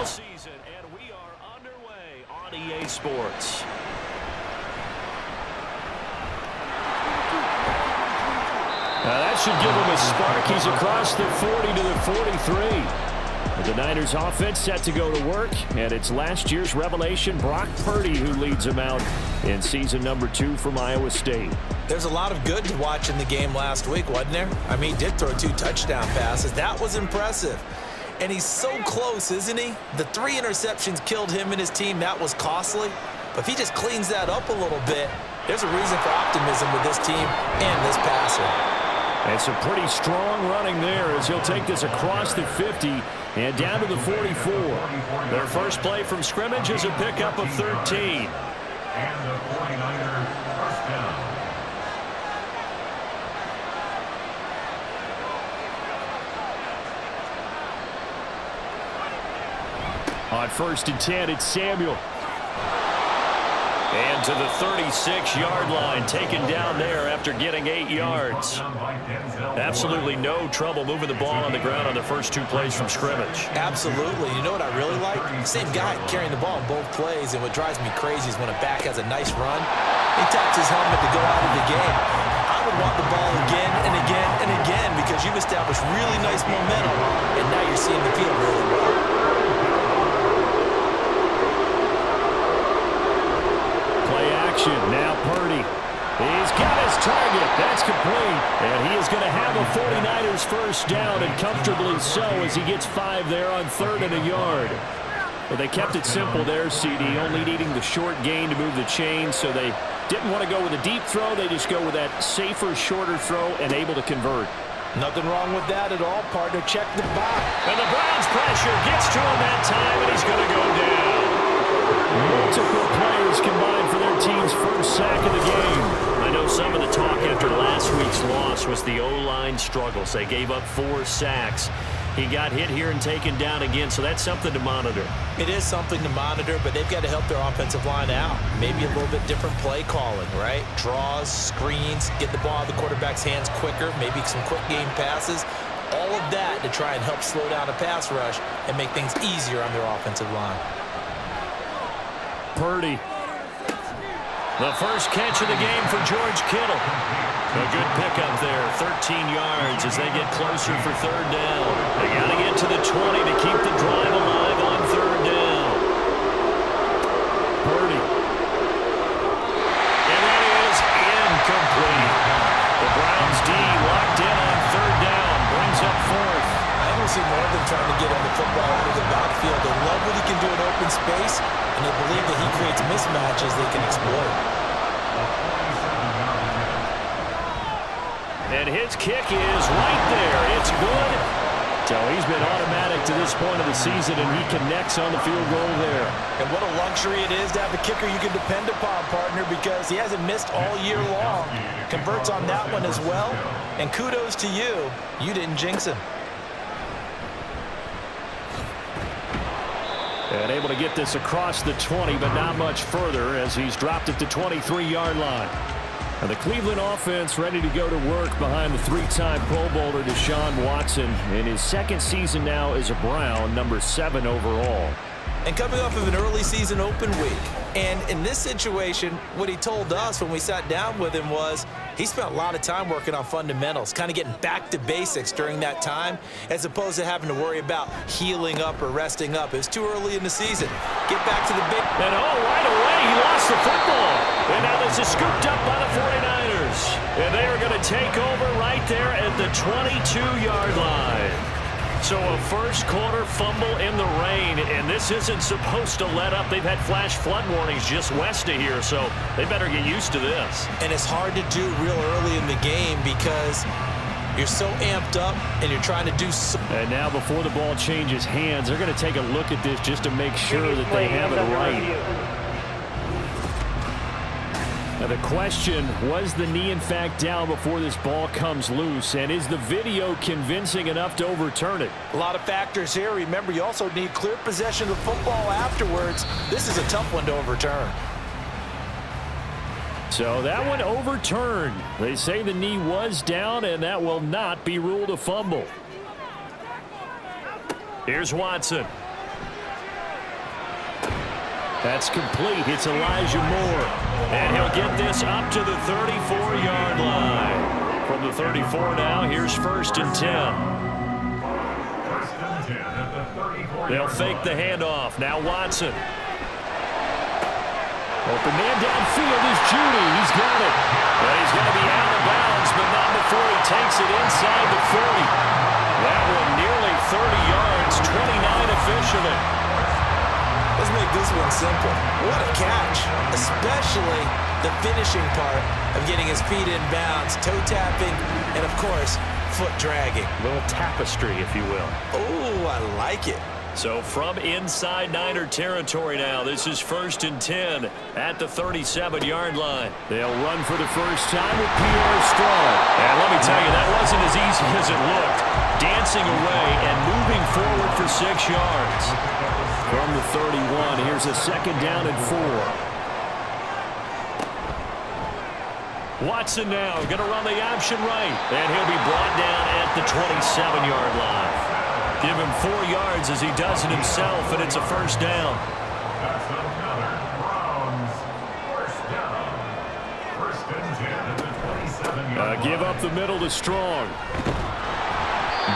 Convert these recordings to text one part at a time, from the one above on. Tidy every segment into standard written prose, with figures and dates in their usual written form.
football season, and we are underway on EA Sports. That should give him a spark. He's across the 40 to the 43. The Niners offense set to go to work, and it's last year's revelation, Brock Purdy, who leads them out in season number 2 from Iowa State. There's a lot of good to watch in the game last week, wasn't there? I mean, he did throw 2 touchdown passes. That was impressive. And he's so close, isn't he? The 3 interceptions killed him and his team. That was costly. But if he just cleans that up a little bit, there's a reason for optimism with this team and this passer. And some pretty strong running there as he'll take this across the 50 and down to the 44. Their first play from scrimmage is a pickup of 13. And the 49ers first down. On 1st and 10, it's Samuel. And to the 36-yard line, taken down there after getting 8 yards. Absolutely no trouble moving the ball on the ground on the first 2 plays from scrimmage. Absolutely. You know what I really like? Same guy carrying the ball in both plays, and what drives me crazy is when a back has a nice run, he taps his helmet to go out of the game. I would want the ball again and again and again because you've established really nice momentum, and now you're seeing the field really well. Now Purdy. He's got his target. That's complete. And he is going to have a 49ers first down, and comfortably so as he gets 5 there on 3rd and a yard. Well, they kept it simple there, CD, only needing the short gain to move the chain, so they didn't want to go with a deep throw. They just go with that safer, shorter throw and able to convert. Nothing wrong with that at all, partner. Check the box. And the Browns pressure gets to him that time, and he's going to go down. Multiple players combined for their team's first sack of the game. I know some of the talk after last week's loss was the O-line struggles. They gave up 4 sacks. He got hit here and taken down again, so that's something to monitor. It is something to monitor, but they've got to help their offensive line out. Maybe a little bit different play calling, right? Draws, screens, get the ball out of the quarterback's hands quicker, maybe some quick game passes. All of that to try and help slow down a pass rush and make things easier on their offensive line. Purdy. The first catch of the game for George Kittle. A good pickup there, 13 yards as they get closer for 3rd down. They got to get to the 20 to keep the drive alive on 3rd down. Purdy. And that is incomplete. The Browns D locked in on 3rd down, brings up 4th. I don't see more than trying to get on the football out of the backfield. They love what he can do in open space, and they believe that he creates mismatches they can exploit. And his kick is right there. It's good. So he's been automatic to this point of the season, and he connects on the field goal there. And what a luxury it is to have a kicker you can depend upon, partner, because he hasn't missed all year long. Converts on that one as well. And kudos to you. You didn't jinx him. And able to get this across the 20, but not much further as he's dropped at the 23-yard line. And the Cleveland offense ready to go to work behind the 3-time Pro Bowler Deshaun Watson in his 2nd season now as a Brown, number 7 overall. And coming off of an early season open week. And in this situation, what he told us when we sat down with him was he spent a lot of time working on fundamentals, kind of getting back to basics during that time, as opposed to having to worry about healing up or resting up. It was too early in the season. Get back to the big. And right away, he lost the football. And now this is scooped up by the 49ers. And they are going to take over right there at the 22-yard line. So a first-quarter fumble in the rain, and this isn't supposed to let up. They've had flash flood warnings just west of here, so they better get used to this. And it's hard to do real early in the game because you're so amped up and you're trying to do so. And now before the ball changes hands, they're going to take a look at this just to make sure that they have it right. Now the question, was the knee in fact down before this ball comes loose, and is the video convincing enough to overturn it? A lot of factors here. Remember, you also need clear possession of football afterwards. This is a tough one to overturn. So that one overturned. They say the knee was down, and that will not be ruled a fumble. Here's Watson. That's complete. It's Elijah Moore. And he'll get this up to the 34-yard line. From the 34 now, here's 1st and 10. 1st and 10 at the 34. They'll fake the handoff. Now Watson. Open man downfield is Judy. He's got it. But he's going to be out of bounds, but not before he takes it inside the 40. That one nearly 30 yards, 29 officially. Let's make this one simple. What a catch, especially the finishing part of getting his feet in bounds, toe tapping, and of course, foot dragging. A little tapestry, if you will. Oh, I like it. So from inside Niner territory now, this is 1st and 10 at the 37-yard line. They'll run for the first time with Pierre Strong. And let me tell you, that wasn't as easy as it looked. Dancing away and moving forward for 6 yards. From the 31, here's a 2nd down and 4. Watson now going to run the option right. And he'll be brought down at the 27-yard line. Give him 4 yards as he does it himself, and it's a 1st down. That's another Browns 1st down. 1st and 10 at the 27-yard Give up the middle to Strong.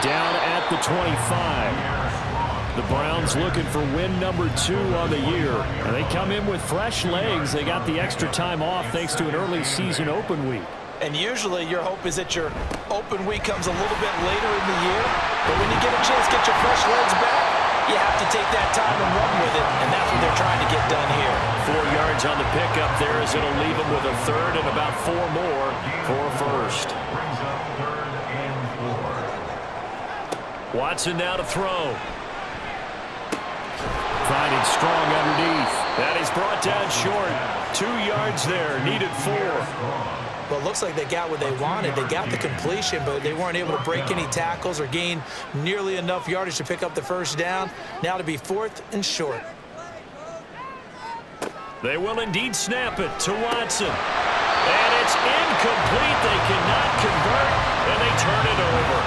Down at the 25. The Browns looking for win number 2 on the year. And they come in with fresh legs. They got the extra time off thanks to an early season open week. And usually your hope is that your open week comes a little bit later in the year. But when you get a chance to get your fresh legs back, you have to take that time and run with it. And that's what they're trying to get done here. 4 yards on the pickup there as it'll leave them with a 3rd and about 4 more for a 1st. brings up 3rd and 4. Watson now to throw. Finding Strong underneath. That is brought down short. 2 yards there. Needed 4. Well, it looks like they got what they wanted. They got the completion, but they weren't able to break any tackles or gain nearly enough yardage to pick up the 1st down. Now to be 4th and short. They will indeed snap it to Watson. And it's incomplete. They cannot convert, and they turn it over.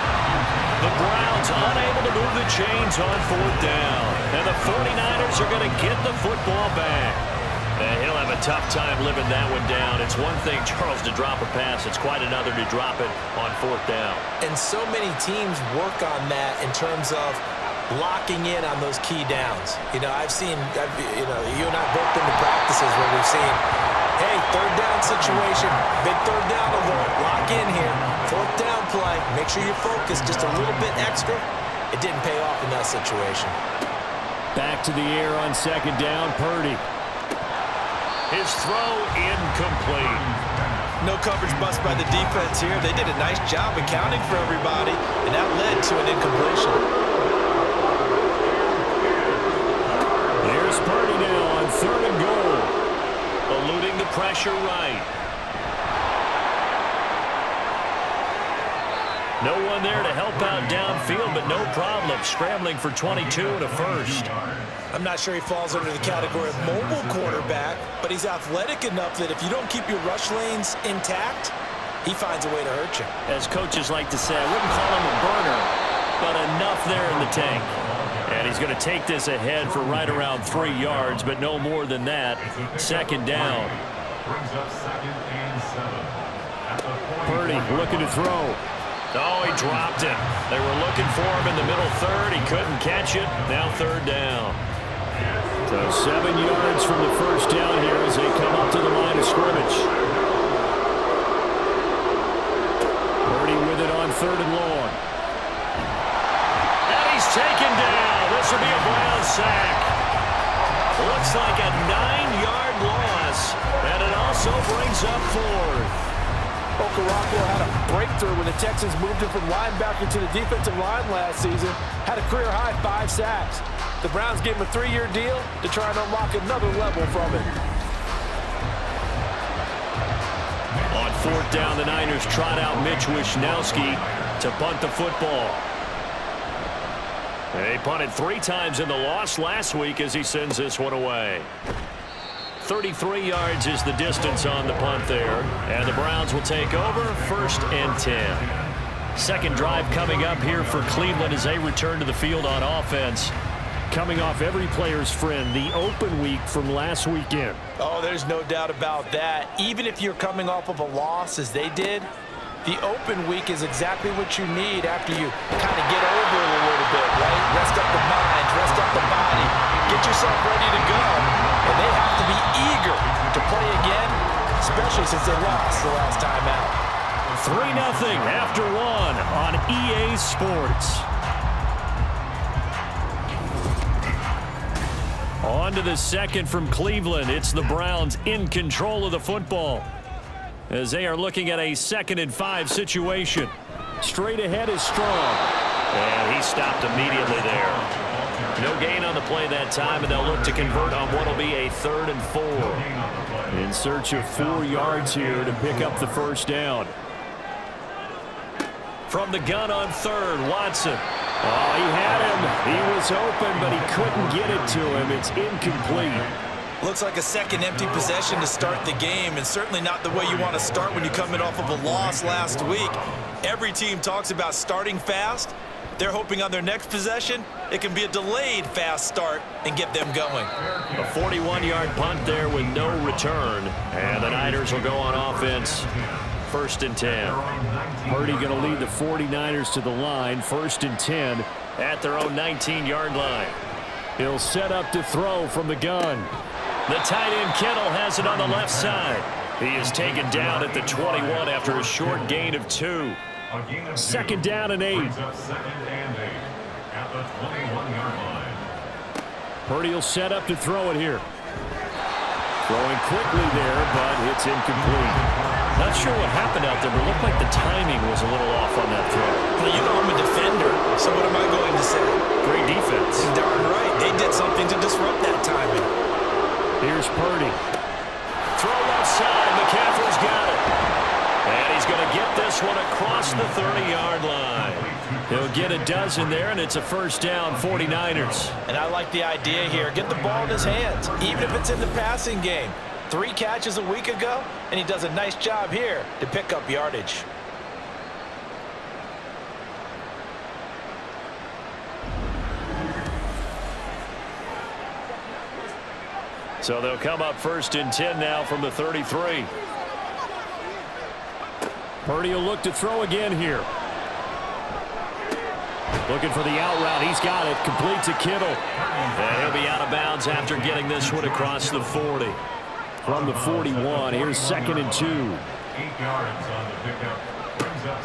The Browns unable to move the chains on 4th down. And the 49ers are going to get the football back. And he'll have a tough time living that one down. It's one thing, Charles, to drop a pass. It's quite another to drop it on 4th down. And so many teams work on that in terms of locking in on those key downs. You know, you and I both been to practices where we've seen, hey, 3rd down situation, big 3rd down alert, lock in here, 4th down play, make sure you're focused just a little bit extra. It didn't pay off in that situation. Back to the air on 2nd down, Purdy. His throw incomplete. No coverage bust by the defense here. They did a nice job accounting for everybody, and that led to an incompletion. Here's Purdy now on 3rd and goal. Eluding the pressure right. No one there to help out downfield, but no problem. Scrambling for 22 and a 1st. I'm not sure he falls under the category of mobile quarterback, but he's athletic enough that if you don't keep your rush lanes intact, he finds a way to hurt you. As coaches like to say, I wouldn't call him a burner, but enough there in the tank. And he's going to take this ahead for right around 3 yards, but no more than that. 2nd down. Brings up 2nd and 7. Purdy looking to throw. Oh, he dropped it. They were looking for him in the middle 3rd. He couldn't catch it. Now 3rd down. So 7 yards from the 1st down here as they come up to the line of scrimmage. Purdy with it on 3rd and long. And he's taken down. This will be a Brown sack. Looks like a 9-yard loss. And it also brings up 4th. Okoronkwo had a breakthrough when the Texans moved him from linebacker to the defensive line last season. Had a career-high 5 sacks. The Browns gave him a 3-year deal to try and unlock another level from it. On 4th down, the Niners trot out Mitch Wishnowsky to punt the football. They punted 3 times in the loss last week as he sends this one away. 33 yards is the distance on the punt there. And the Browns will take over 1st and 10. 2nd drive coming up here for Cleveland as they return to the field on offense. coming off every player's friend, the open week from last weekend. Oh, there's no doubt about that. Even if you're coming off of a loss as they did, the open week is exactly what you need after you kind of get over it a little bit, right? Rest up the mind, rest up the body, get yourself ready to go. And they have to be eager to play again, especially since they lost the last time out. 3-0 after one on EA Sports. On to the second from Cleveland. It's the Browns in control of the football as they are looking at a 2nd and 5 situation. Straight ahead is Strong. And he stopped immediately there. No gain on the play that time, and they'll look to convert on what will be a 3rd and 4. In search of 4 yards here to pick up the first down. From the gun on 3rd, Watson. Oh, he had him. He was open, but he couldn't get it to him. It's incomplete. Looks like a second empty possession to start the game, and certainly not the way you want to start when you're coming off of a loss last week. Every team talks about starting fast. They're hoping on their next possession, it can be a delayed fast start and get them going. A 41-yard punt there with no return, and the Niners will go on offense. 1st and 10. Purdy going to lead the 49ers to the line. 1st and 10 at their own 19-yard line. He'll set up to throw from the gun. The tight end Kittle has it on the left side. He is taken down at the 21 after a short gain of 2. 2nd down and 8. Purdy will set up to throw it here. Throwing quickly there, but it's incomplete. Not sure what happened out there, but it looked like the timing was a little off on that throw. Well, you know I'm a defender, so what am I going to say? Great defense. Darn right. They did something to disrupt that timing. Here's Purdy. Throw left side. McCaffrey's got it. And he's going to get this one across the 30-yard line. He'll get a dozen there, and it's a 1st down, 49ers. And I like the idea here. Get the ball in his hands, even if it's in the passing game. 3 catches a week ago, and he does a nice job here to pick up yardage. So they'll come up 1st and 10 now from the 33. Purdy will look to throw again here. Looking for the out route. He's got it. Complete to Kittle. And he'll be out of bounds after getting this one across the 40. From the 41, here's 2nd and 2.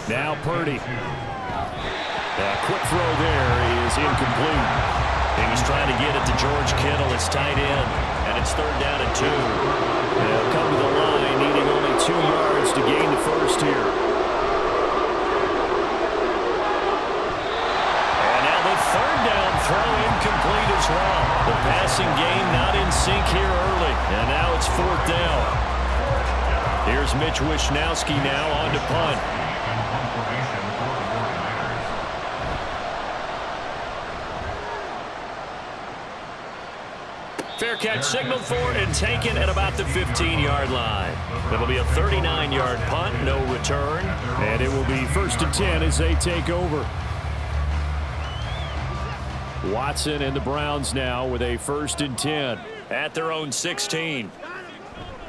Now Purdy. A quick throw there is incomplete. And he's trying to get it to George Kittle. It's tight end. And it's 3rd down and 2. They'll come to the line, needing only 2 yards to gain the first here. And now the 3rd down throw incomplete as well. The passing game not in sync here early. And now it's 4th down. Here's Mitch Wishnowski now on to punt. Fair catch signaled for and taken at about the 15-yard line. It'll be a 39-yard punt, no return. And it will be 1st and 10 as they take over. Watson and the Browns now with a 1st and 10 at their own 16.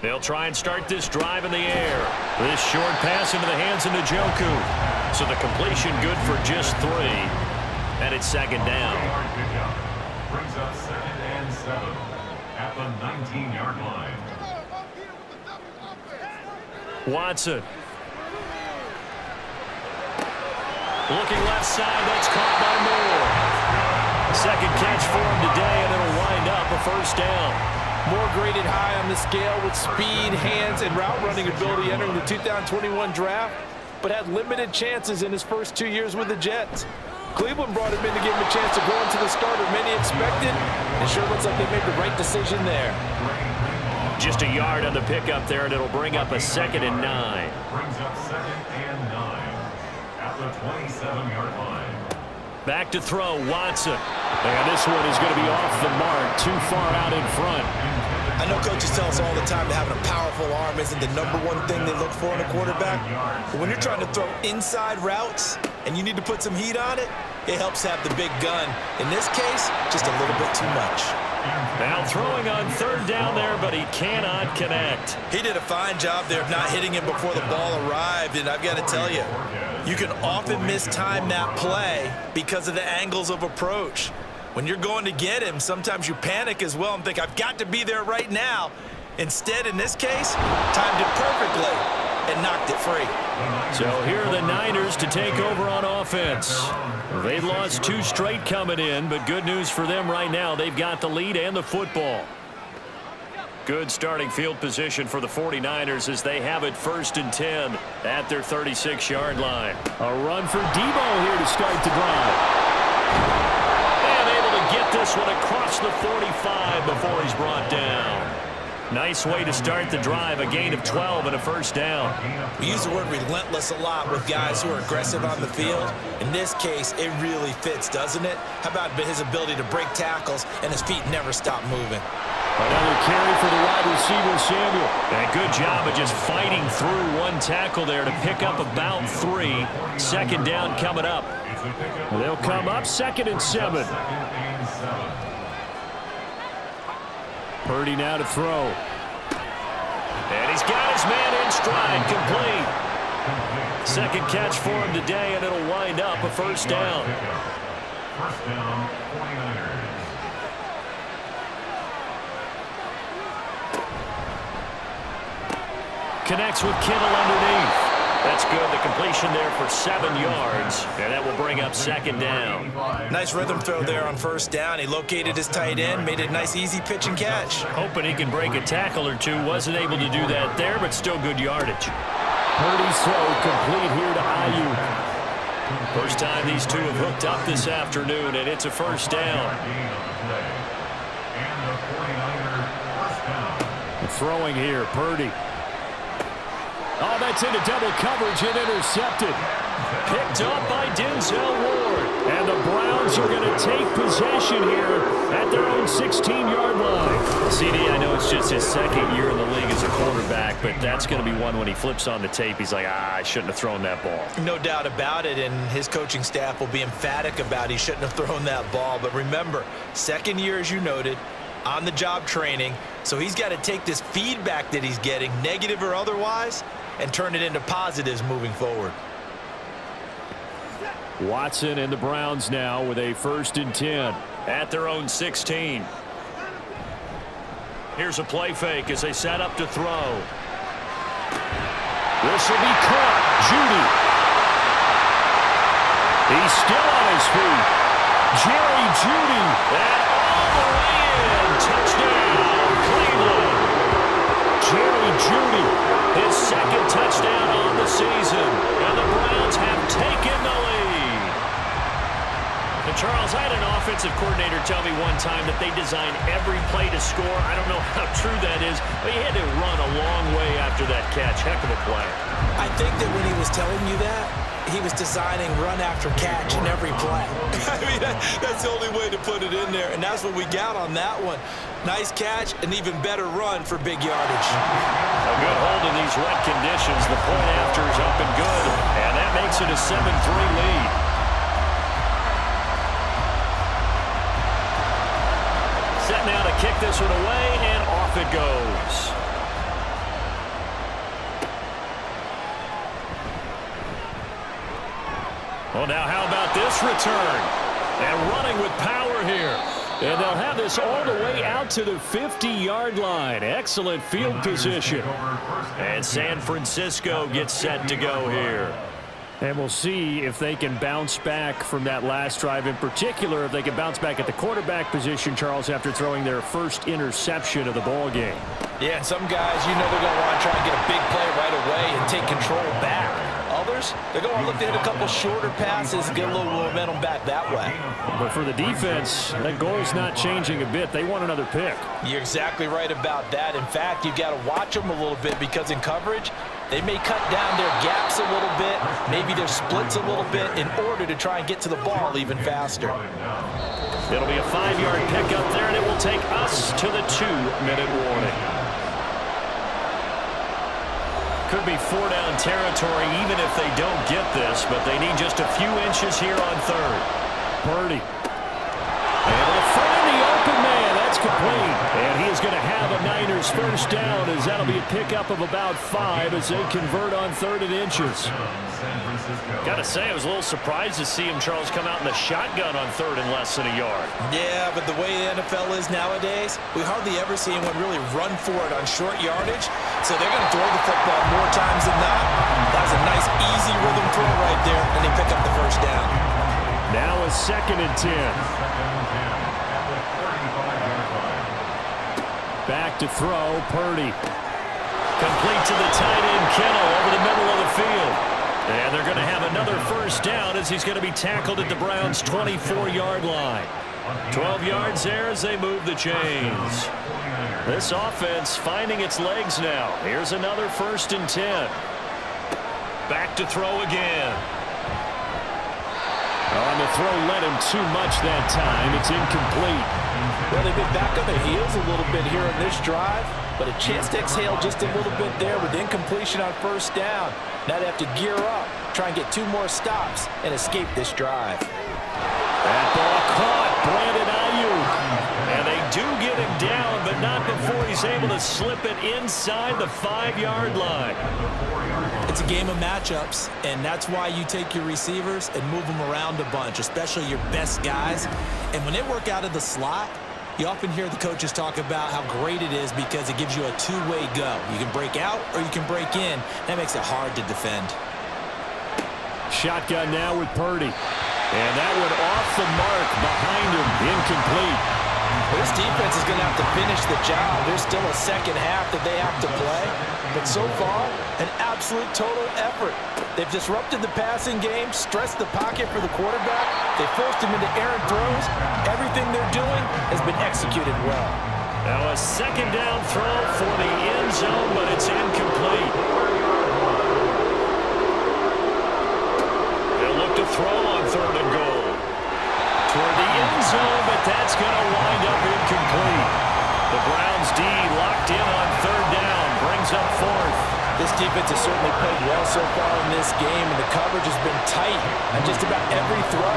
They'll try and start this drive in the air. This short pass into the hands of Njoku. So the completion good for just 3. And it's 2nd down. Brings up 2nd and 7 at the 19-yard line. Watson. Looking left side. That's caught by Moore. 2nd catch for him today, and it'll wind up a 1st down. Moore graded high on the scale with speed, hands, and route running ability entering the 2021 draft, but had limited chances in his first 2 years with the Jets. Cleveland brought him in to give him a chance to grow into the starter many expected. It sure looks like they made the right decision there. Just a yard on the pickup there, and it'll bring up a 2nd and 9. Brings up 2nd and 9 at the 27-yard line. Back to throw, Watson. And this one is going to be off the mark. too far out in front. I know coaches tell us all the time that having a powerful arm isn't the #1 thing they look for in a quarterback. But when you're trying to throw inside routes and you need to put some heat on it, it helps have the big gun. In this case, just a little bit too much. Now throwing on 3rd down there, but he cannot connect. He did a fine job there of not hitting him before the ball arrived, and I've got to tell you, you can often mistime that play because of the angles of approach. When you're going to get him, sometimes you panic as well and think, I've got to be there right now. Instead, in this case, timed it perfectly and knocked it free. So here are the Niners to take over on offense. They lost 2 straight coming in, but good news for them right now. They've got the lead and the football. Good starting field position for the 49ers as they have it 1st and 10 at their 36-yard line. A run for Debo here to start the drive. Get this one across the 45 before he's brought down. Nice way to start the drive, a gain of 12 and a 1st down. We use the word relentless a lot with guys who are aggressive on the field. In this case, it really fits, doesn't it? How about his ability to break tackles and his feet never stop moving? Another carry for the wide receiver, Samuel. And a good job of just fighting through one tackle there to pick up about 3. 2nd down coming up. They'll come up 2nd and 7. Purdy now to throw. And he's got his man in stride, complete. 2nd catch for him today, and it'll wind up a 1st down. 1st down, 49ers. Connects with Kittle underneath. That's good. The completion there for 7 yards, and that will bring up 2nd down. Nice rhythm throw there on 1st down. He located his tight end, made it a nice, easy pitch and catch. Hoping he can break a tackle or 2. Wasn't able to do that there, but still good yardage. Purdy's throw complete here to Ayuk. First time these two have hooked up this afternoon, and it's a 1st down. Throwing here, Purdy. Oh, that's into double coverage and intercepted. Picked up by Denzel Ward. And the Browns are going to take possession here at their own 16-yard line. CD, I know it's just his 2nd year in the league as a quarterback, but that's going to be one when he flips on the tape. He's like, I shouldn't have thrown that ball. No doubt about it, and his coaching staff will be emphatic about he shouldn't have thrown that ball. But remember, 2nd year, as you noted, on-the-job training, so he's got to take this feedback that he's getting, negative or otherwise, and turn it into positives moving forward. Watson and the Browns now with a 1st and 10 at their own 16. Here's a play fake as they set up to throw. This will be caught. Judy. He's still on his feet. Jerry Judy. And all the way in. Touchdown, Cleveland. Jerry Judy, his 2nd touchdown on the season. And the Browns have taken the lead. And Charles, I had an offensive coordinator tell me one time that they design every play to score. I don't know how true that is, but he had to run a long way after that catch. Heck of a play. I think that when he was telling you that, he was designing run after catch in every play. I mean, that's the only way to put it in there, and that's what we got on that one. Nice catch, an even better run for big yardage. A good hold in these wet conditions. The point after is up and good, and that makes it a 7-3 lead. Set now to kick this one away, and off it goes. Well, now how about this return? And running with power here. And they'll have this all the way out to the 50-yard line. Excellent field position. And San Francisco gets set to go here. And we'll see if they can bounce back from that last drive. In particular, if they can bounce back at the quarterback position, Charles, after throwing their 1st interception of the ball game. Yeah, and some guys, you know they're going to want to try and get a big play right away and take control back. Others, they're going to look to hit a couple shorter passes and get a little momentum back that way. But for the defense, that goal's not changing a bit. They want another pick. You're exactly right about that. In fact, you've got to watch them a little bit because in coverage, they may cut down their gaps a little bit, maybe their splits a little bit in order to try and get to the ball even faster. It'll be a 5-yard pickup there, and it will take us to the 2-minute warning. Could be 4-down territory even if they don't get this, but they need just a few inches here on third. Purdy. Able to find the open man. That's complete. And he is going to have a Niners first down, as that'll be a pickup of about 5 as they convert on 3rd and inches. Got to say, I was a little surprised to see him, Charles, come out in the shotgun on 3rd and less than a yard. Yeah, but the way the NFL is nowadays, we hardly ever see anyone really run for it on short yardage. So they're going to throw the football more times than not. That was a nice, easy rhythm throw right there, and they pick up the first down. Now a 2nd and 10. Back to throw, Purdy. Complete to the tight end, Kittle, over the middle of the field. And they're going to have another first down as he's going to be tackled at the Browns' 24-yard line. 12 yards there as they move the chains. This offense finding its legs now. Here's another 1st and 10. Back to throw again. On the throw, led him too much that time. It's incomplete. Well, they've been back on their heels a little bit here on this drive, but a chance to exhale just a little bit there with incompletion on 1st down. Now they have to gear up, try and get 2 more stops, and escape this drive. That ball caught. Brandon Ayuk. And they do get him down, but not before he's able to slip it inside the 5-yard line. It's a game of matchups, and that's why you take your receivers and move them around a bunch, especially your best guys. And when they work out of the slot, you often hear the coaches talk about how great it is because it gives you a 2-way go. You can break out or you can break in. That makes it hard to defend. Shotgun now with Purdy. And that one off the mark behind him. Incomplete. This defense is going to have to finish the job. There's still a second half that they have to play. But so far, an absolute total effort. They've disrupted the passing game, stressed the pocket for the quarterback. They forced him into errant throws. Everything they're doing has been executed well. Now a 2nd down throw for the end zone, but it's incomplete. They'll look to throw on 3rd and goal. Toward the end zone, but that's going to wind up incomplete. The Browns D locked in on 3rd down, brings up 4th. This defense has certainly played well so far in this game, and the coverage has been tight on just about every throw.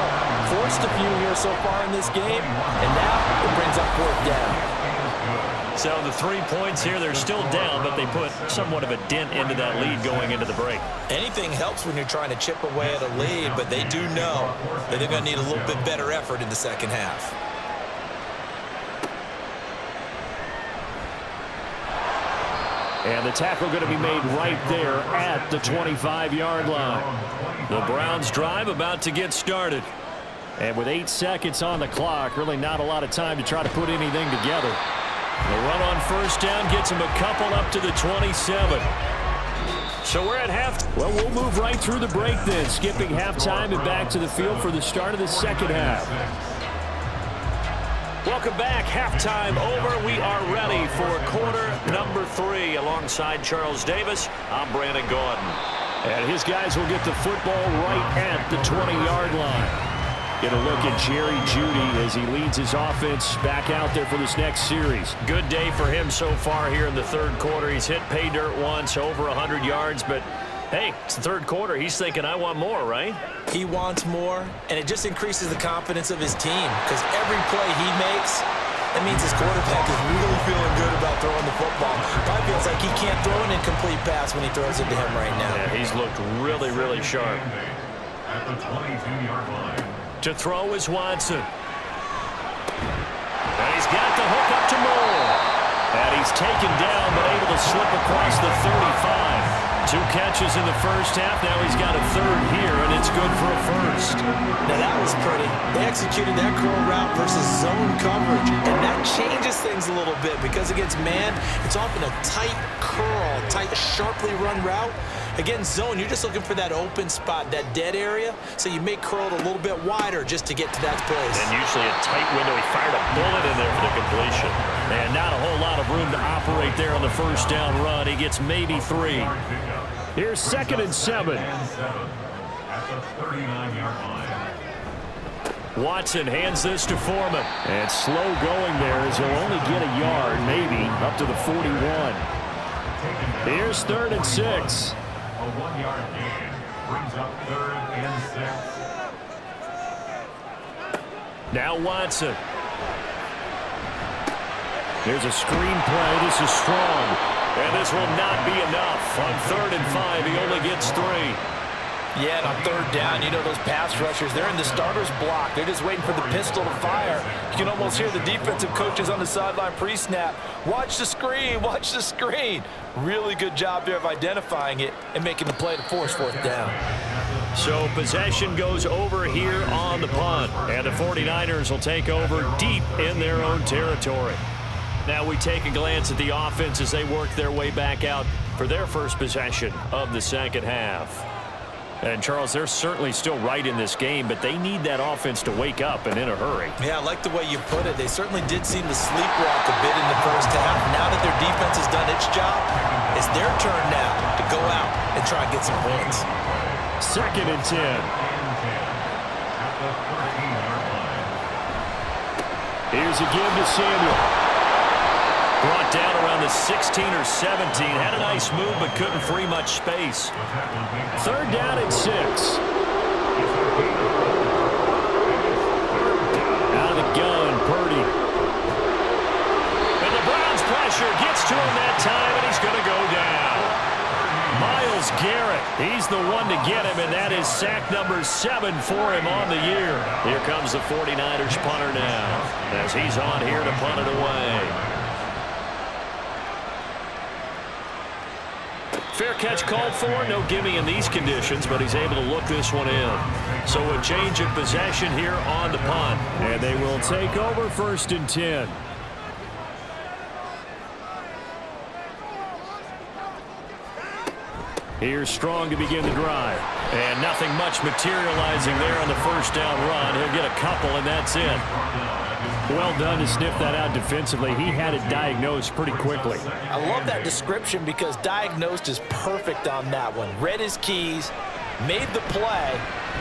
Forced a few here so far in this game, and now it brings up 4th down. So the 3 points here, they're still down, but they put somewhat of a dent into that lead going into the break. Anything helps when you're trying to chip away at a lead, but they do know that they're going to need a little bit better effort in the second half. And the tackle going to be made right there at the 25-yard line. The Browns drive about to get started. And with 8 seconds on the clock, really not a lot of time to try to put anything together. The run on 1st down gets him a couple up to the 27. So we're at half. Well, we'll move right through the break then, skipping halftime and back to the field for the start of the second half. Welcome back. Halftime over. We are ready for quarter number 3. Alongside Charles Davis, I'm Brandon Gordon. And his guys will get the football right at the 20-yard line. Get a look at Jerry Jeudy as he leads his offense back out there for this next series. Good day for him so far here in the 3rd quarter. He's hit pay dirt once, over 100 yards, but hey, it's the 3rd quarter. He's thinking, I want more, right? He wants more, and it just increases the confidence of his team because every play he makes, it means his quarterback is really feeling good about throwing the football. Probably feels like he can't throw an incomplete pass when he throws it to him right now. Yeah, he's looked really, really sharp. At the 22-yard line. To throw is Watson. And he's got the hook up to Moore. And he's taken down, but able to slip across the 35. 2 catches in the first half. Now he's got a 3rd here, and it's good for a 1st. Now that was pretty. They executed that curl route versus zone coverage, and that changes things a little bit because against man, it's often a tight curl, tight, sharply run route. Against zone, you're just looking for that open spot, that dead area, so you make curl it a little bit wider just to get to that place. And usually a tight window. He fired a bullet in there for the completion. And not a whole lot of room to operate there on the 1st down run. He gets maybe 3. Here's 2nd and 7. At the 39-yard line. Watson hands this to Foreman. And slow going there as he'll only get a yard, maybe, up to the 41. Here's 3rd and 6. A 1-yard gain brings up 3rd and 6. Now Watson. Here's a screen play. This is strong. And this will not be enough. On 3rd and 5, he only gets 3. Yeah, and on 3rd down, you know those pass rushers, they're in the starter's block. They're just waiting for the pistol to fire. You can almost hear the defensive coaches on the sideline pre-snap. Watch the screen, watch the screen. Really good job there of identifying it and making the play to force 4th down. So possession goes over here on the punt. And the 49ers will take over deep in their own territory. Now we take a glance at the offense as they work their way back out for their first possession of the second half. And, Charles, they're certainly still right in this game, but they need that offense to wake up and in a hurry. Yeah, I like the way you put it. They certainly did seem to sleepwalk a bit in the first half. Now that their defense has done its job, it's their turn now to go out and try and get some points. 2nd and 10. Here's a give to Samuel. Brought down around the 16 or 17. Had a nice move, but couldn't free much space. 3rd down and 6. Out of the gun, Purdy. And the Browns' pressure gets to him that time, and he's going to go down. Myles Garrett, he's the one to get him, and that is sack number 7 for him on the year. Here comes the 49ers punter now, as he's on here to punt it away. Fair catch called for. No gimme in these conditions, but he's able to look this one in. So a change of possession here on the punt. And they will take over 1st and 10. Here's Strong to begin the drive. And nothing much materializing there on the 1st down run. He'll get a couple, and that's it. Well done to sniff that out defensively. He had it diagnosed pretty quickly. I love that description because diagnosed is perfect on that one. Read his keys, made the play,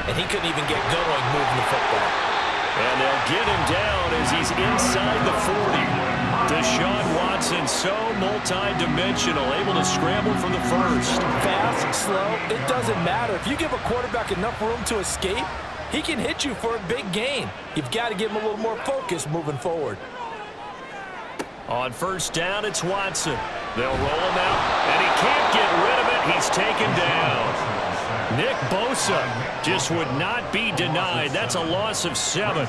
and he couldn't even get going moving the football. And they'll get him down as he's inside the 40. Deshaun Watson, so multi-dimensional, able to scramble from the 1st. Fast, slow, it doesn't matter. If you give a quarterback enough room to escape, he can hit you for a big gain. You've got to give him a little more focus moving forward. On 1st down, it's Watson. They'll roll him out, and he can't get rid of it. He's taken down. Nick Bosa just would not be denied. That's a loss of 7.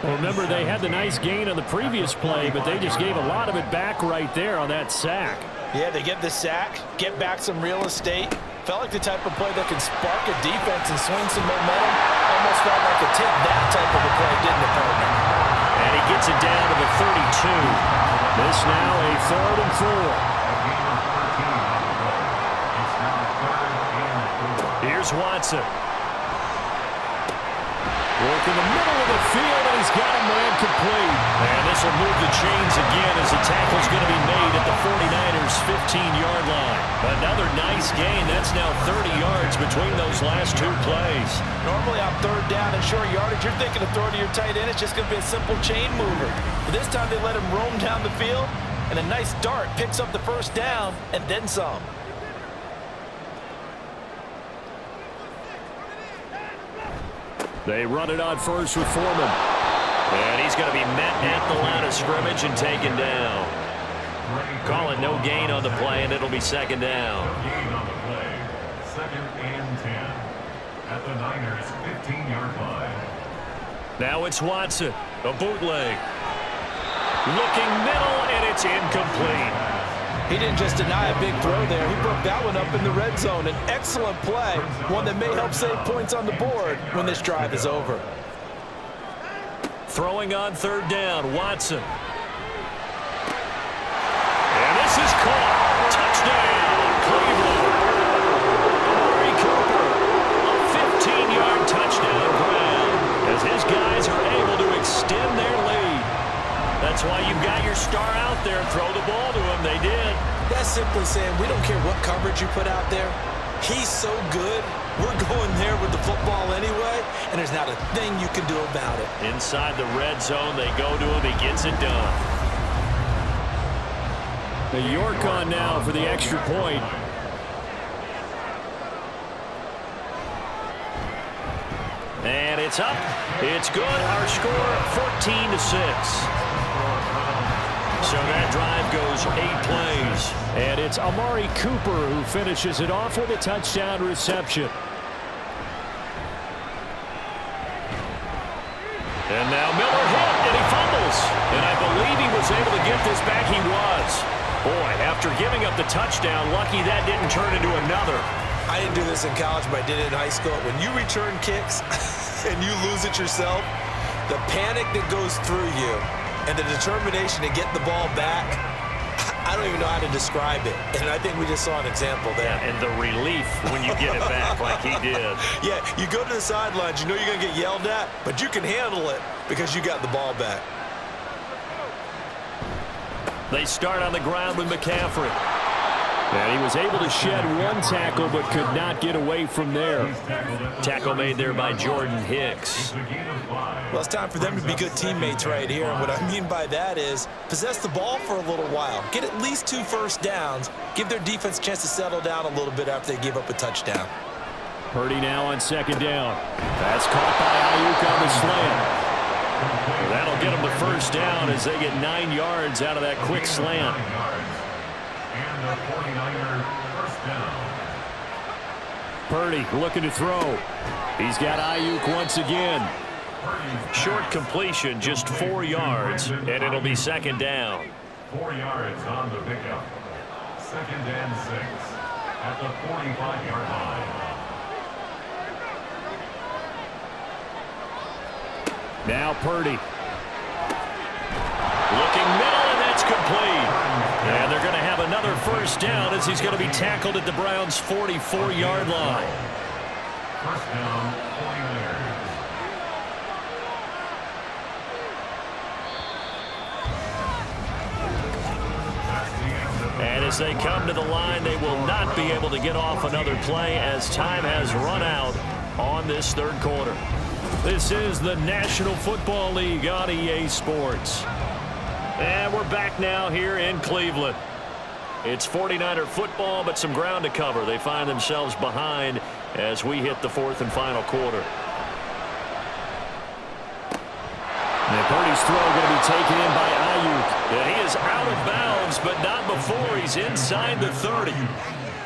Well, remember, they had the nice gain on the previous play, but they just gave a lot of it back right there on that sack. Yeah, they get the sack, get back some real estate. Felt like the type of play that can spark a defense and swing some momentum. Almost felt like it take that type of a play, didn't it, partner? And he gets it down to the 32. This now a 3rd and 4. Here's Watson. Work in the middle of the field, and he's got a man complete. And this will move the chains again as the tackle's going to be made at the 49ers' 15-yard line. Another nice gain. That's now 30 yards between those last 2 plays. Normally on 3rd down and short yardage, you're thinking of throwing to your tight end. It's just going to be a simple chain mover. But this time they let him roam down the field, and a nice dart picks up the 1st down and then some. They run it on 1st with Foreman. And he's going to be met at the line of scrimmage and taken down. Call it no gain on the play, and it'll be 2nd down. Gain on the play. 2nd and 10 at the Niners' 15-yard line. Now it's Watson. A bootleg. Looking middle, and it's incomplete. He didn't just deny a big throw there. He broke that one up in the red zone. An excellent play, one that may help save points on the board when this drive is over. Throwing on 3rd down, Watson. And this is caught. Touchdown, Cleveland. Amari Cooper, a 15-yard touchdown grab as his guys are able to extend their lead. That's why you've got your star out there. Throw the ball to him. They did. That's simply saying we don't care what coverage you put out there. He's so good. We're going there with the football anyway, and there's not a thing you can do about it. Inside the red zone, they go to him. He gets it done. The York on now for the extra point. And it's up. It's good. Our score, 14-6. So that drive goes 8 plays. And it's Amari Cooper who finishes it off with a touchdown reception. And now Miller hit, and he fumbles. And I believe he was able to get this back. He was. Boy, after giving up the touchdown, lucky that didn't turn into another. I didn't do this in college, but I did it in high school. When you return kicks and you lose it yourself, the panic that goes through you and the determination to get the ball back, I don't even know how to describe it. And I think we just saw an example there. Yeah, and the relief when you get it back like he did. Yeah, you go to the sidelines, you know you're going to get yelled at, but you can handle it because you got the ball back. They start on the ground with McCaffrey. And he was able to shed one tackle but could not get away from there. Tackle made there by Jordan Hicks. Well, it's time for them to be good teammates right here. And what I mean by that is possess the ball for a little while. Get at least 2 first downs. Give their defense a chance to settle down a little bit after they give up a touchdown. Purdy now on second down. That's caught by Ayuk on the slant. That'll get them the first down as they get 9 yards out of that quick slant. And the 49er first down. Purdy looking to throw. He's got Ayuk once again. Short completion, just 4 yards, and it'll be second down. 4 yards on the pickup. 2nd and 6 at the 45-yard line. Now Purdy. Looking middle, and that's complete. And they're going to have another first down as he's going to be tackled at the Browns' 44-yard line. First down, 49ers. And as they come to the line, they will not be able to get off another play as time has run out on this third quarter. This is the National Football League on EA Sports. And we're back now here in Cleveland. It's 49er football, but some ground to cover. They find themselves behind as we hit the 4th and final quarter. And Purdy's throw going to be taken in by Ayuk. And he is out of bounds, but not before he's inside the 30.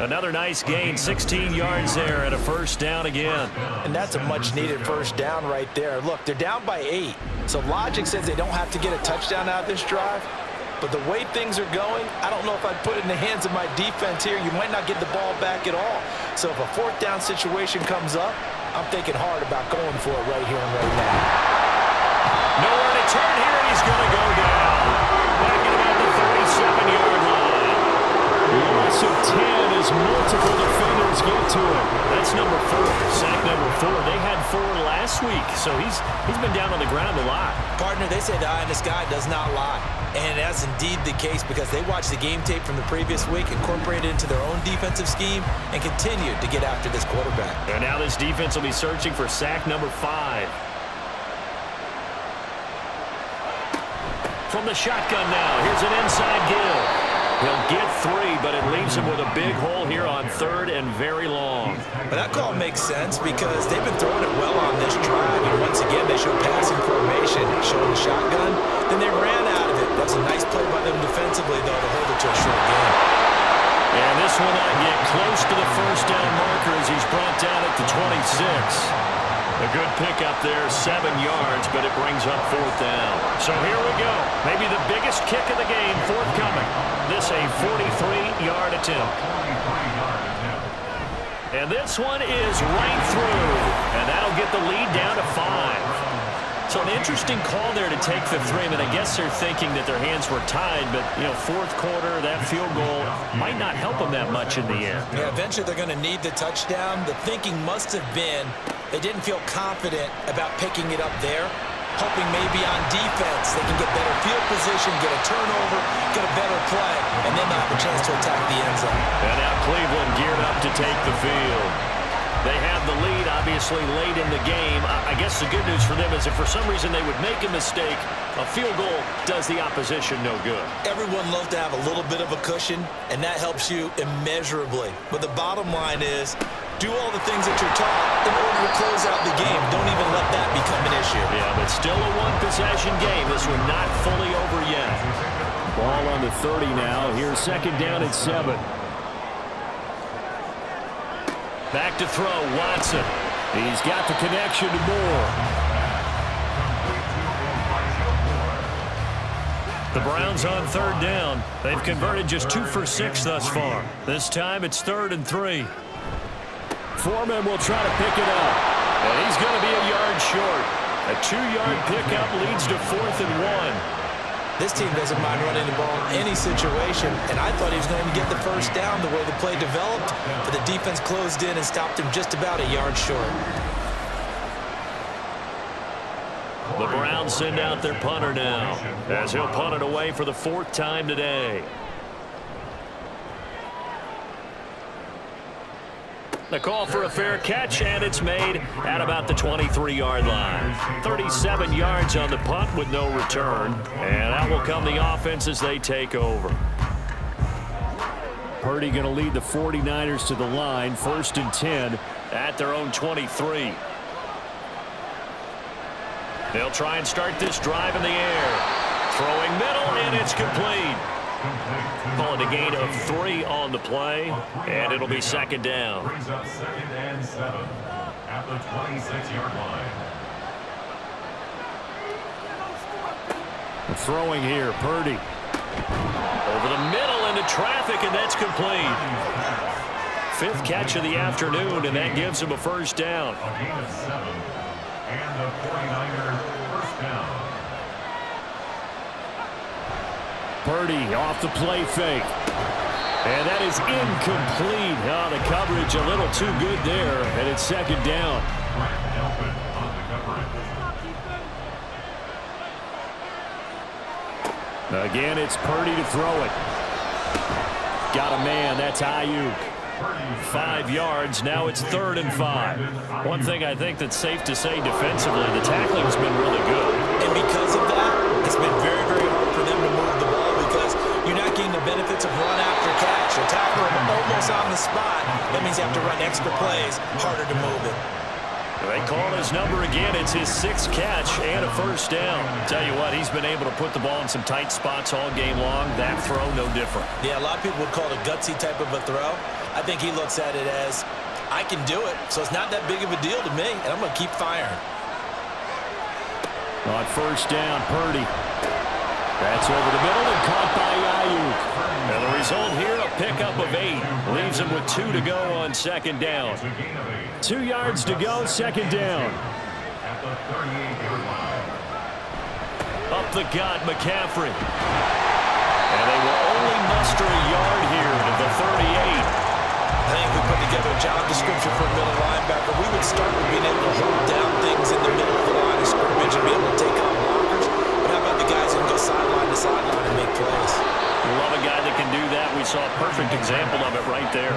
Another nice gain, 16 yards there and a first down again. And that's a much-needed first down right there. Look, they're down by 8. So logic says they don't have to get a touchdown out of this drive. But the way things are going, I don't know if I'd put it in the hands of my defense here. You might not get the ball back at all. So if a 4th down situation comes up, I'm thinking hard about going for it right here and right now. Nowhere to turn here, and he's going to go down. Back at about the 37-yard line. Loss of 10 as multiple defenders get to him. That's number 4, sack number 4. They had 4 last week, so he's been down on the ground a lot. Partner, they say the eye in the sky does not lie. And that's indeed the case because they watched the game tape from the previous week, incorporated it into their own defensive scheme, and continued to get after this quarterback. And now this defense will be searching for sack number 5. From the shotgun now, here's an inside give. He'll get 3, but it leaves him with a big hole here on 3rd and very long. But that call makes sense because they've been throwing it well on this drive. And once again, they showed passing formation, showing the shotgun. Then they ran out of it. That's a nice play by them defensively, though, to hold it to a short game. And this will not get close to the first down marker as he's brought down at the 26. A good pickup there, 7 yards, but it brings up 4th down. So here we go. Maybe the biggest kick of the game forthcoming. This a 43-yard attempt. And this one is right through. And that'll get the lead down to 5. So an interesting call there to take the 3. I mean, I guess they're thinking that their hands were tied, but, you know, 4th quarter, that field goal might not help them that much in the end. Yeah, eventually they're going to need the touchdown. The thinking must have been they didn't feel confident about picking it up there. hoping maybe on defense they can get better field position, get a turnover, get a better play, and then they'll have a chance to attack the end zone. And now Cleveland geared up to take the field. They have the lead, obviously, late in the game. I guess the good news for them is if for some reason they would make a mistake, a field goal does the opposition no good. Everyone loves to have a little bit of a cushion, and that helps you immeasurably. But the bottom line is, do all the things that you're taught in order to close out the game. Don't even let that become an issue. Yeah, but still a one-possession game. This one not fully over yet. Ball on the 30 now. Here's second down at 7. Back to throw, Watson. He's got the connection to Moore. The Browns on third down. They've converted just 2 for 6 thus far. This time it's 3rd and 3. Foreman will try to pick it up. And he's going to be a yard short. A 2-yard pickup leads to 4th and 1. This team doesn't mind running the ball in any situation, and I thought he was going to get the first down the way the play developed, but the defense closed in and stopped him just about a yard short. The Browns send out their punter now, as he'll punt it away for the 4th time today. The call for a fair catch, and it's made at about the 23-yard line. 37 yards on the punt with no return, and that will come the offense as they take over. Purdy going to lead the 49ers to the line, 1st and 10 at their own 23. They'll try and start this drive in the air. Throwing middle, and it's complete. Call it a gain of 3 on the play, and it'll be second down. Brings up 2nd and 7 at the 26-yard line. Throwing here, Purdy. Over the middle into traffic, and that's complete. 5th catch of the afternoon, and that gives him a first down. A gain of 7, and the 49ers first down. Purdy off the play fake. And that is incomplete. Oh, the coverage a little too good there, and it's second down. Again, it's Purdy to throw it. Got a man. That's Ayuk. 5 yards. Now it's 3rd and 5. One thing I think that's safe to say defensively, the tackling has been really good. And because of that, it's been very, very hard for them to move the ball because you're not getting the benefits of run after catch. You're tackling them almost on the spot. That means you have to run extra plays, harder to move it. They call his number again. It's his 6th catch and a first down. Tell you what, he's been able to put the ball in some tight spots all game long. That throw, no different. Yeah, a lot of people would call it a gutsy type of a throw. I think he looks at it as, I can do it, so it's not that big of a deal to me, and I'm going to keep firing. On first down, Purdy. That's over the middle and caught by Ayuk. And the result here, a pickup of 8. Leaves him with 2 to go on second down. 2 yards to go, second down. At the 38-yard line. Up the gut, McCaffrey. And they will only muster a yard here to the 38. I think if we put together a job description for a middle linebacker, we would start with being able to hold down things in the middle of the line of scrimmage and be able to take on blockers. But how about the guys who can go sideline to sideline and make plays? Love a guy that can do that. We saw a perfect example of it right there.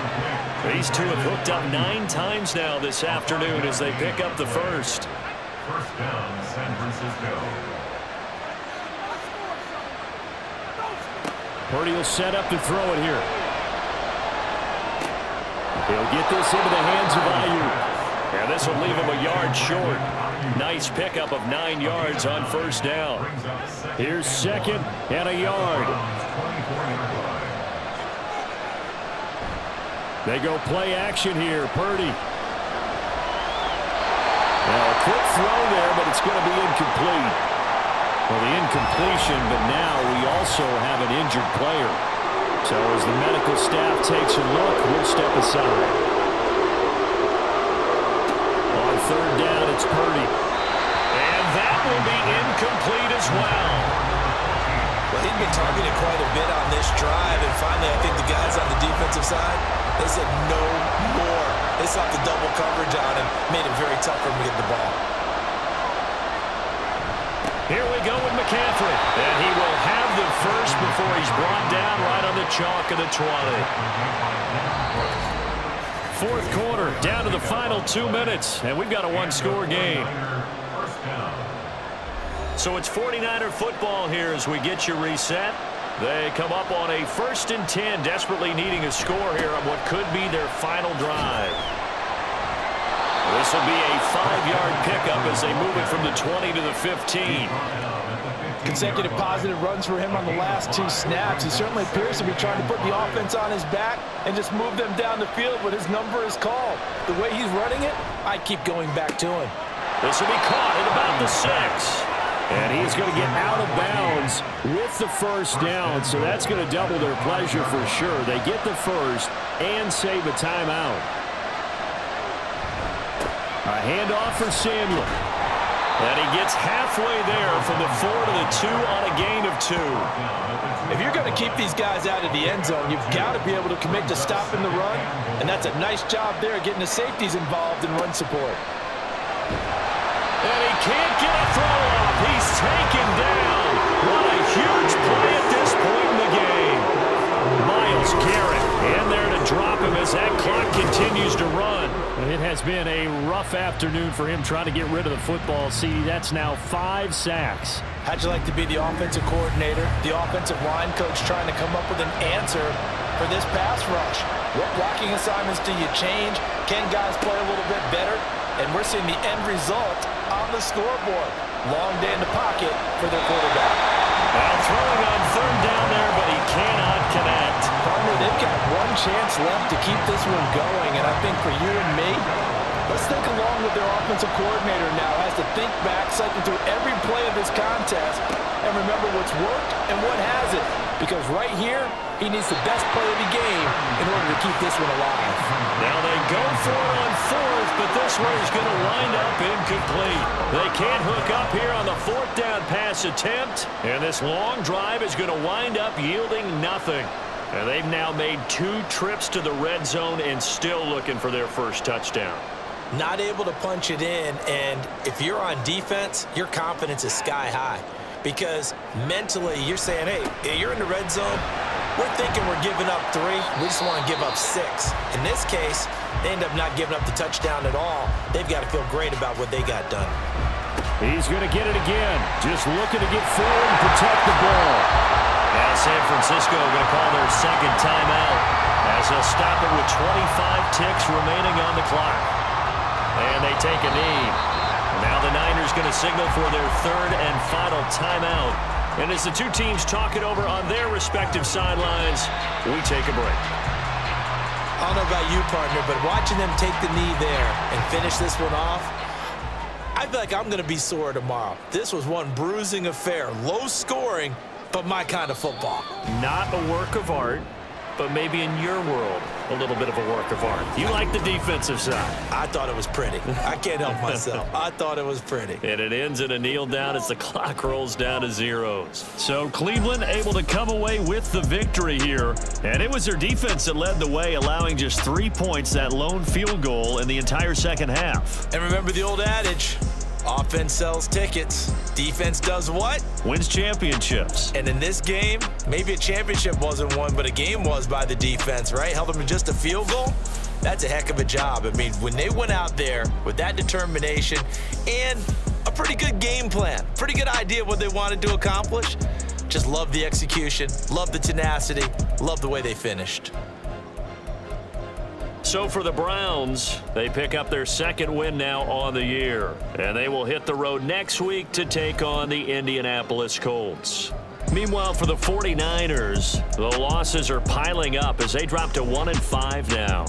These two have hooked up 9 times now this afternoon as they pick up the first. First down, San Francisco. Purdy will set up to throw it here. He'll get this into the hands of Ayuk. And this will leave him a yard short. Nice pickup of 9 yards on first down. Here's second and a yard. They go play action here. Purdy. Now a quick throw there, but it's going to be incomplete. Well, the incompletion, but now we also have an injured player. So as the medical staff takes a look, we'll step aside. On third down, it's Purdy. And that will be incomplete as well. Well, he'd been targeted quite a bit on this drive, and finally I think the guys on the defensive side, they said no more. They sought the double coverage on him, made it very tough for him to get the ball. Here we go with McCaffrey. And he will have the first before he's brought down right on the chalk of the 20. Fourth quarter, down to the final 2 minutes, and we've got a one-score game. So it's 49er football here as we get you reset. They come up on a 1st and 10, desperately needing a score here on what could be their final drive. This will be a 5-yard pickup as they move it from the 20 to the 15. Consecutive positive runs for him on the last 2 snaps. He certainly appears to be trying to put the offense on his back and just move them down the field, but his number is called. The way he's running it, I keep going back to him. This will be caught at about the 6. And he's going to get out of bounds with the first down, so that's going to double their pleasure for sure. They get the first and save a timeout. A handoff for Sandler. And he gets halfway there from the 4 to the 2 on a gain of 2. If you're going to keep these guys out of the end zone, you've got to be able to commit to stopping the run, and that's a nice job there getting the safeties involved in run support. And he can't get a throw off. He's taken down. What a huge play at this point in the game. Myles Garrett in there to drop him as that clock continues to run. It has been a rough afternoon for him trying to get rid of the football. See, that's now 5 sacks. How'd you like to be the offensive coordinator, the offensive line coach trying to come up with an answer for this pass rush? What blocking assignments do you change? Can guys play a little bit better? And we're seeing the end result on the scoreboard. Long day in the pocket for their quarterback. Well, throwing on 3rd down there, but he cannot connect. Partner, they've got one chance left to keep this one going, and I think for you and me, let's think along with their offensive coordinator now. Has to think back, cycle through every play of this contest, and remember what's worked and what hasn't. Because right here, he needs the best play of the game in order to keep this one alive. Now they go for it on 4th, but this one is going to wind up incomplete. They can't hook up here on the 4th down pass attempt, and this long drive is going to wind up yielding nothing. And they've now made 2 trips to the red zone and still looking for their first touchdown. Not able to punch it in, and if you're on defense, your confidence is sky high. Because mentally, you're saying, hey, you're in the red zone. We're thinking we're giving up 3. We just want to give up 6. In this case, they end up not giving up the touchdown at all. They've got to feel great about what they got done. He's going to get it again. Just looking to get forward and protect the ball. Now San Francisco going to call their 2nd timeout as they'll stop it with 25 ticks remaining on the clock. And they take a knee. Now the Niners going to signal for their 3rd and final timeout. And as the 2 teams talk it over on their respective sidelines, we take a break. I don't know about you, partner, but watching them take the knee there and finish this one off, I feel like I'm going to be sore tomorrow. This was one bruising affair. Low scoring, but my kind of football. Not a work of art, but maybe in your world, a little bit of a work of art. You like the defensive side. I thought it was pretty. I can't help myself. I thought it was pretty. And it ends in a kneel down as the clock rolls down to zeros. So Cleveland able to come away with the victory here. And it was their defense that led the way, allowing just 3 points, that lone field goal in the entire 2nd half. And remember the old adage, offense sells tickets. Defense does what? Wins championships. And in this game, maybe a championship wasn't won, but a game was by the defense, right? Held them to just a field goal. That's a heck of a job. I mean, when they went out there with that determination and a pretty good game plan, pretty good idea of what they wanted to accomplish, just love the execution, love the tenacity, love the way they finished. So for the Browns, they pick up their 2nd win now on the year. And they will hit the road next week to take on the Indianapolis Colts. Meanwhile, for the 49ers, the losses are piling up as they drop to 1-5 now.